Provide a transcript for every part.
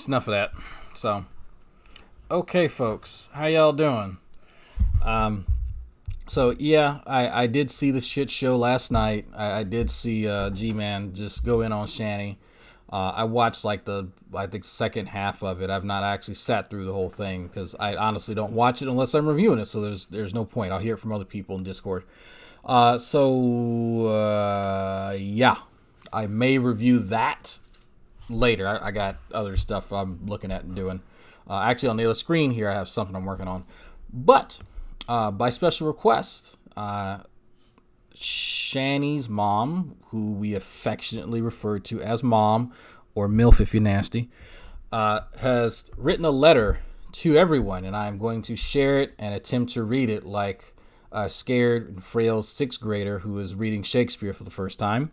it's enough of that. So, okay, folks, how y'all doing? Um, so yeah, I did see the shit show last night. I did see G-Man just go in on Shanny. I watched like I think second half of it. I've not actually sat through the whole thing because I honestly don't watch it unless I'm reviewing it. So there's no point. I'll hear it from other people in Discord. Yeah, I may review that later. I got other stuff I'm looking at and doing. Actually, on the other screen here, I have something I'm working on. But by special request, Shanny's mom, who we affectionately refer to as Mom, or MILF if you're nasty, has written a letter to everyone, and I'm going to share it and attempt to read it like a scared and frail sixth grader who is reading Shakespeare for the first time.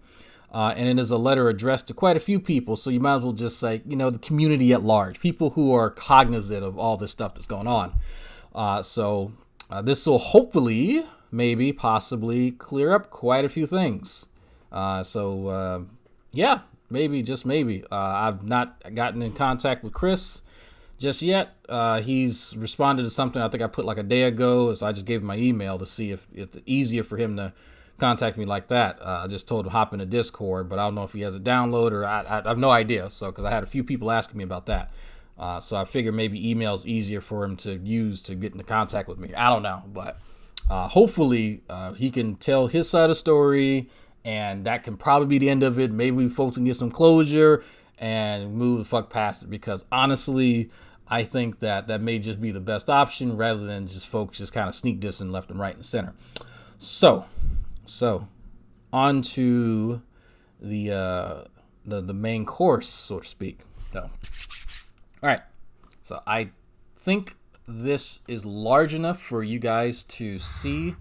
And it is a letter addressed to quite a few people, so you might as well just say, the community at large, people who are cognizant of all this stuff that's going on. So this will hopefully, maybe, possibly clear up quite a few things. Yeah, maybe, just maybe. I've not gotten in contact with Chris just yet. He's responded to something I think I put like a day ago, so I just gave him my email to see if it's easier for him to contact me like that. I just told him hop into Discord, but I don't know if he has a download or I have no idea. So, because I had a few people asking me about that. So I figured maybe email's easier for him to use to get into contact with me. I don't know, but hopefully he can tell his side of the story, and that can probably be the end of it. Maybe folks can get some closure and move the fuck past it, because honestly, I think that may just be the best option rather than just folks just kind of sneak dissing left and right and center. So on to the main course, so to speak. So, all right. So I think this is large enough for you guys to see.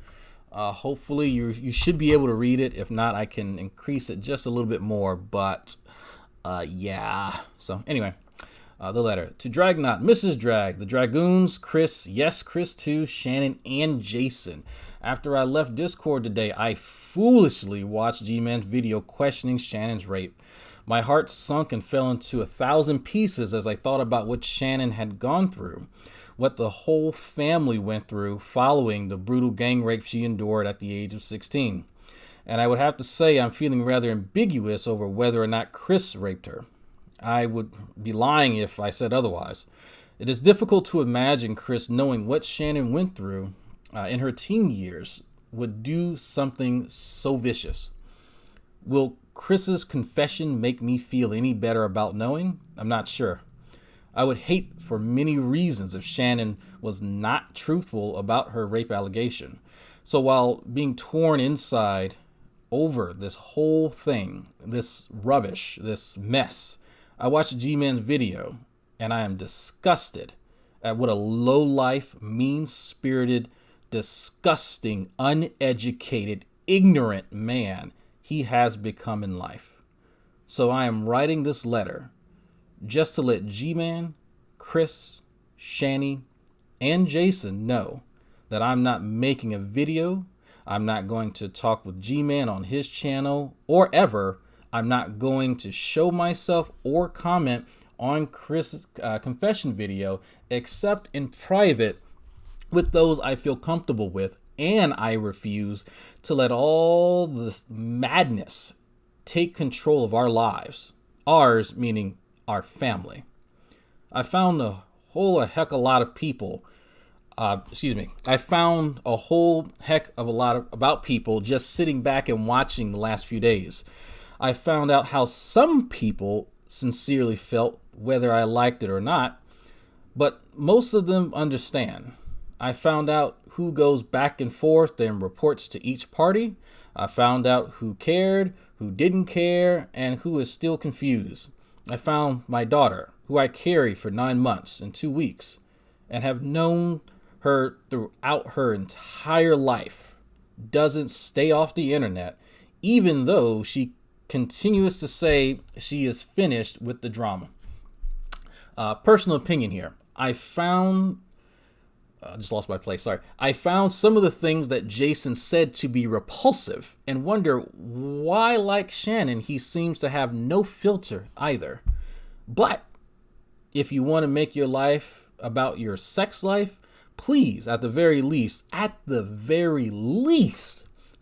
Hopefully you should be able to read it. If not, I can increase it just a little bit more. But yeah. So anyway, the letter to Dragnot, Mrs. Drag, the Dragoons, Chris, yes, Chris too, Shannon, and Jason. After I left Discord today, I foolishly watched G-Man's video questioning Shannon's rape. My heart sunk and fell into 1,000 pieces as I thought about what Shannon had gone through, what the whole family went through following the brutal gang rape she endured at the age of 16. And I would have to say I'm feeling rather ambiguous over whether or not Chris raped her. I would be lying if I said otherwise. It is difficult to imagine Chris, knowing what Shannon went through in her teen years, would do something so vicious. Will Chris's confession make me feel any better about knowing? I'm not sure. I would hate for many reasons if Shannon was not truthful about her rape allegation. So while being torn inside over this whole thing, this rubbish, this mess, I watched G-Man's video and I am disgusted at what a low-life, mean-spirited, disgusting, uneducated, ignorant man he has become in life. So I am writing this letter just to let G-Man, Chris, Shanny, and Jason know that I'm not making a video. I'm not going to talk with G-Man on his channel or ever. I'm not going to show myself or comment on Chris' confession video except in private with those I feel comfortable with, and I refuse to let all this madness take control of our lives. Ours, meaning our family. I found a whole heck of a lot of people. I found a whole heck of a lot about people just sitting back and watching the last few days. I found out how some people sincerely felt, whether I liked it or not, but most of them understand. I found out who goes back and forth and reports to each party. I found out who cared, who didn't care, and who is still confused. I found my daughter, who I carry for 9 months and 2 weeks, and have known her throughout her entire life, doesn't stay off the internet, even though she continues to say she is finished with the drama. Personal opinion here. I just lost my place, sorry. I found some of the things that Jason said to be repulsive and wonder why, like Shannon, he seems to have no filter either. But If you want to make your life about your sex life, please, at the very least,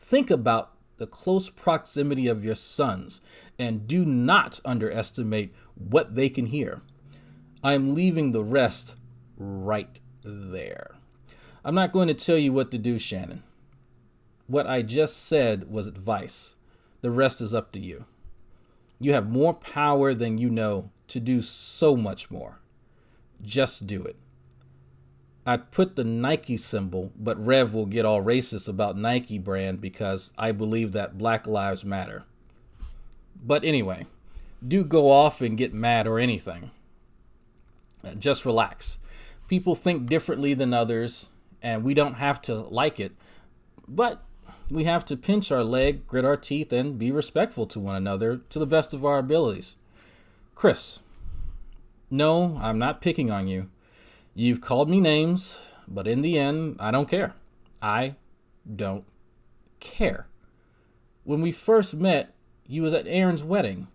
think about the close proximity of your sons and do not underestimate what they can hear. I'm leaving the rest right there. I'm not going to tell you what to do, Shannon. What I just said was advice. The rest is up to you. You have more power than you know to do so much more. Just do it. I'd put the Nike symbol, but Rev will get all racist about Nike brand because I believe that Black Lives Matter. But anyway, do go off and get mad or anything. Just relax. People think differently than others, and we don't have to like it, but we have to pinch our leg, grit our teeth, and be respectful to one another to the best of our abilities. Chris, no, I'm not picking on you. You've called me names, but in the end, I don't care. I don't care. When we first met, you was at Aaron's wedding.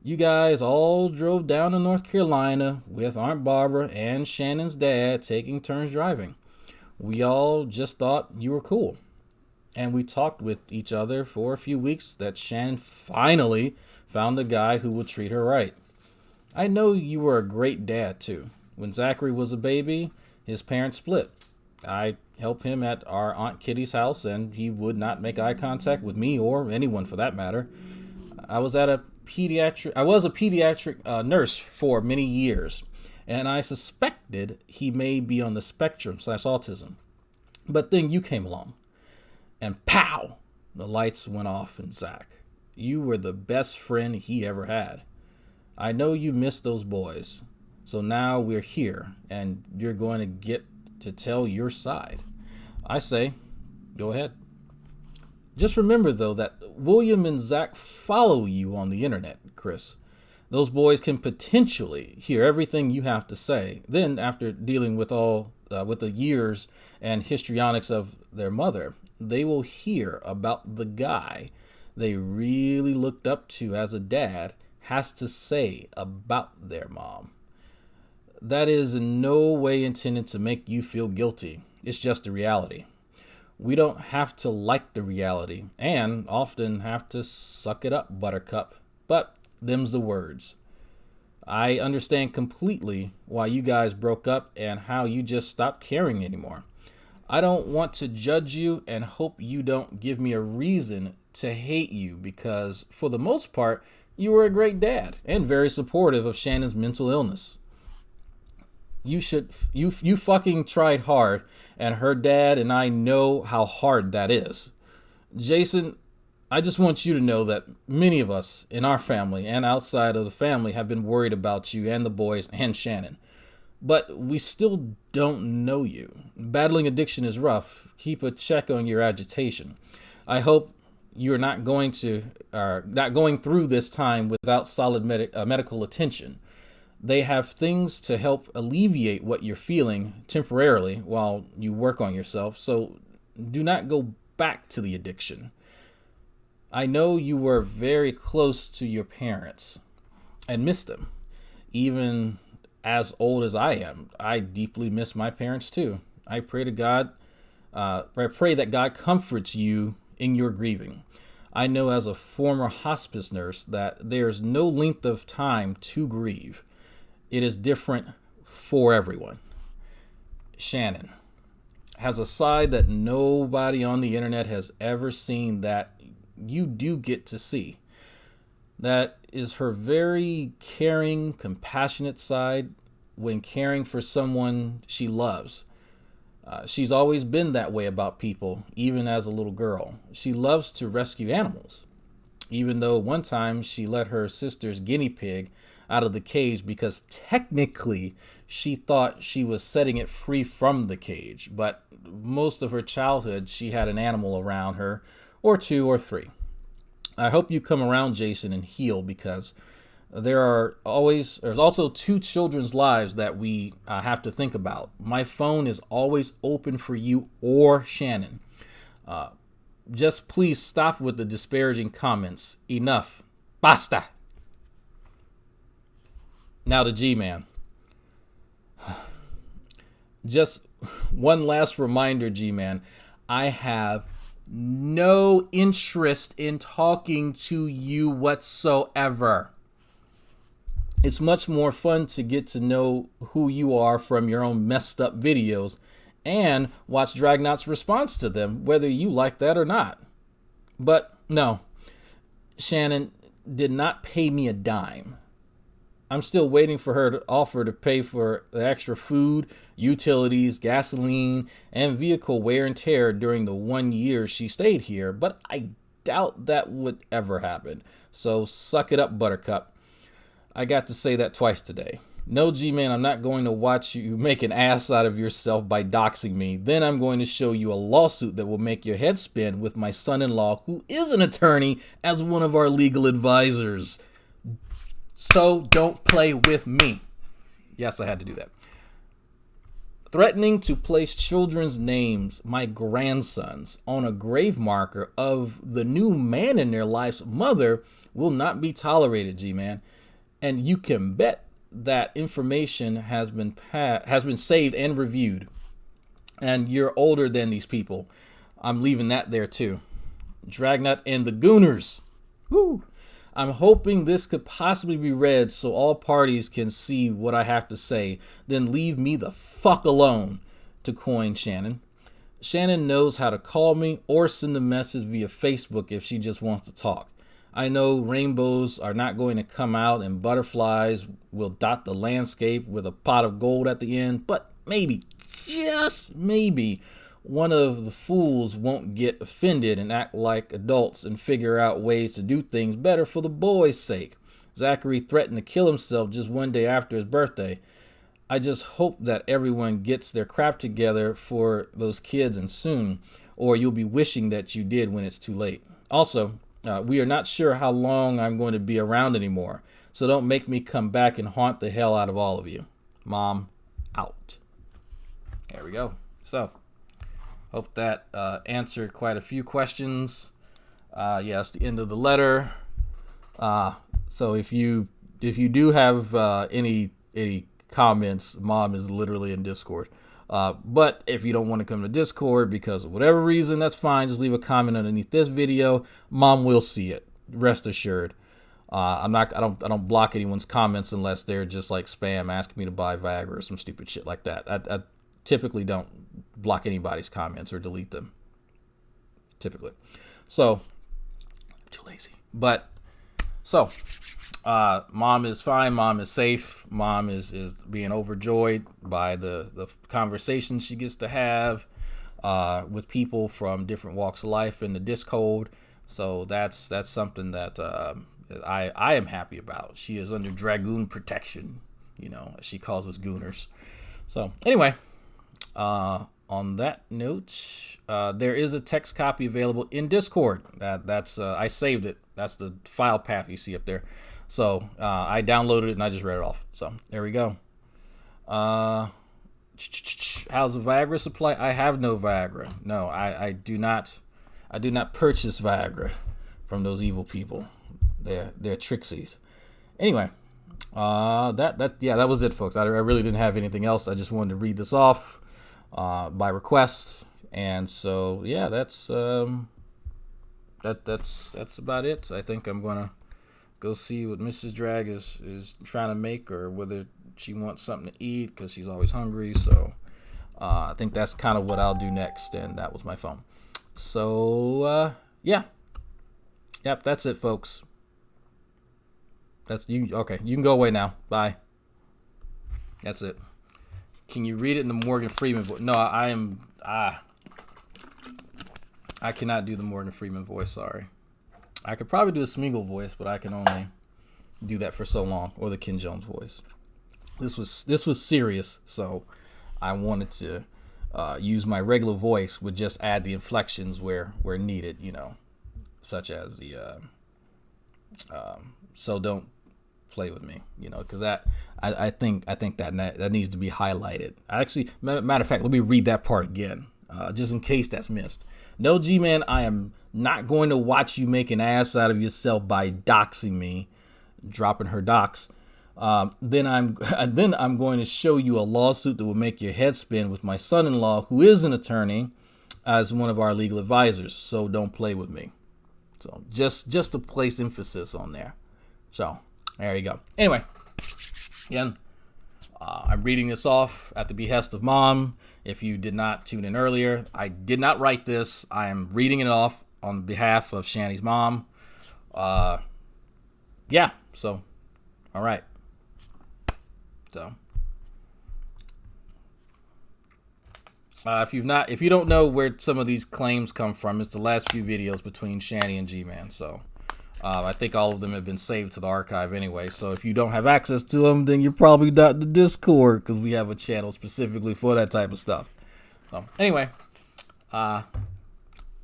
You guys all drove down to North Carolina with Aunt Barbara and Shannon's dad taking turns driving. We all just thought you were cool. And we talked with each other for a few weeks that Shannon finally found a guy who would treat her right. I know you were a great dad, too. When Zachary was a baby, his parents split. I helped him at our Aunt Kitty's house, and he would not make eye contact with me or anyone for that matter. I was a pediatric nurse for many years, and I suspected he may be on the spectrum / autism. But then you came along, and pow, the lights went off in Zach. You were the best friend he ever had. I know you miss those boys. So now we're here, and you're going to get to tell your side. I say, go ahead. Just remember, though, that William and Zach follow you on the internet, Chris. Those boys can potentially hear everything you have to say. Then, after dealing with with the years and histrionics of their mother, they will hear about the guy they really looked up to as a dad has to say about their mom. That is in no way intended to make you feel guilty. It's just a reality. We don't have to like the reality and often have to suck it up, Buttercup. But them's the words. I understand completely why you guys broke up and how you just stopped caring anymore. I don't want to judge you and hope you don't give me a reason to hate you because, for the most part, you were a great dad and very supportive of Shannon's mental illness. You fucking tried hard, and her dad and I know how hard that is. Jason, I just want you to know that many of us in our family and outside of the family have been worried about you and the boys and Shannon. But we still don't know you. Battling addiction is rough. Keep a check on your agitation. I hope you're not going through this time without solid medical attention. They have things to help alleviate what you're feeling temporarily while you work on yourself, so do not go back to the addiction. I know you were very close to your parents and miss them. Even as old as I am, I deeply miss my parents too. I pray that God comforts you in your grieving. I know as a former hospice nurse that there's no length of time to grieve. It is different for everyone. Shannon has a side that nobody on the internet has ever seen that you do get to see. That is her very caring, compassionate side when caring for someone she loves. She's always been that way about people, even as a little girl. She loves to rescue animals, even though one time she let her sister's guinea pig out of the cage because technically she thought she was setting it free from the cage. But most of her childhood, she had an animal around her, or 2 or 3. I hope you come around, Jason, and heal, because there's also 2 children's lives that we have to think about. My phone is always open for you or Shannon. Just please stop with the disparaging comments. Enough. Basta. Now to G-Man. Just one last reminder, G-Man. I have no interest in talking to you whatsoever. It's much more fun to get to know who you are from your own messed up videos and watch Dragnot's response to them, whether you like that or not. But no, Shannon did not pay me a dime. I'm still waiting for her to offer to pay for the extra food, utilities, gasoline, and vehicle wear and tear during the 1 year she stayed here, but I doubt that would ever happen. So suck it up, Buttercup. I got to say that twice today. No, G-Man, I'm not going to watch you make an ass out of yourself by doxing me. Then I'm going to show you a lawsuit that will make your head spin with my son-in-law, who is an attorney, as one of our legal advisors. So don't play with me. Yes, I had to do that. Threatening to place children's names, my grandsons, on a grave marker of the new man in their life's mother will not be tolerated, G-Man. And you can bet that information has been saved and reviewed. And you're older than these people. I'm leaving that there too. Dragnot and the Gooners. Woo! I'm hoping this could possibly be read so all parties can see what I have to say. Then leave me the fuck alone, to coin Shannon. Shannon knows how to call me or send a message via Facebook if she just wants to talk. I know rainbows are not going to come out and butterflies will dot the landscape with a pot of gold at the end, but maybe, just maybe, one of the fools won't get offended and act like adults and figure out ways to do things better for the boy's sake. Zachary threatened to kill himself just 1 day after his birthday. I just hope that everyone gets their crap together for those kids and soon, or you'll be wishing that you did when it's too late. Also, we are not sure how long I'm going to be around anymore, so don't make me come back and haunt the hell out of all of you. Mom, out. There we go. So, hope that answered quite a few questions. Yeah, it's the end of the letter. So if you do have any comments, Mom is literally in Discord. But if you don't want to come to Discord because of whatever reason, that's fine. Just leave a comment underneath this video. Mom will see it. Rest assured. I don't block anyone's comments unless they're just like spam asking me to buy Viagra or some stupid shit like that. I typically don't block anybody's comments or delete them. Typically. So, I'm too lazy. But, so, Mom is fine. Mom is safe. Mom is being overjoyed by the conversations she gets to have with people from different walks of life in the Discord. So that's something that I am happy about. She is under Dragoon protection, as she calls us Gooners. So anyway, on that note, there is a text copy available in Discord. That's I saved it. That's the file path you see up there. So I downloaded it and I just read it off. So there we go. How's the Viagra supply? I have no Viagra. No, I do not. I do not purchase Viagra from those evil people. They're trixies. Anyway, that was it, folks. I really didn't have anything else. I just wanted to read this off by request, and so yeah, that's about it. I think I'm gonna go see what Mrs. Drag is trying to make, or whether she wants something to eat because she's always hungry. So I think that's kind of what I'll do next. And that was my phone. So yeah, yep, that's it, folks. That's you. Okay, you can go away now. Bye. That's it. Can you read it in the Morgan Freeman voice? No, I cannot do the Morgan Freeman voice. Sorry. I could probably do a Smeagol voice, but I can only do that for so long, or the Ken Jones voice. This was serious, so I wanted to use my regular voice, would just add the inflections where needed, such as the so don't play with me, because that I think that needs to be highlighted. Actually, matter of fact, let me read that part again, just in case that's missed. No, G-Man, I am not going to watch you make an ass out of yourself by doxing me, dropping her docs. Then I'm then I'm going to show you a lawsuit that will make your head spin with my son-in-law, who is an attorney, as one of our legal advisors. So don't play with me. So just to place emphasis on there. So there you go. Anyway, again, I'm reading this off at the behest of Mom. If you did not tune in earlier, I did not write this. I am reading it off on behalf of Shanny's mom. Yeah. So, all right. So, if you don't know where some of these claims come from, it's the last few videos between Shanny and G-Man. So, I think all of them have been saved to the archive anyway. So if you don't have access to them, then you're probably not in the Discord, because we have a channel specifically for that type of stuff. So anyway,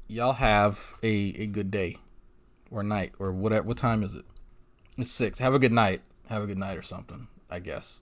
y'all have a good day or night or whatever. What time is it? It's 6. Have a good night. Have a good night or something, I guess.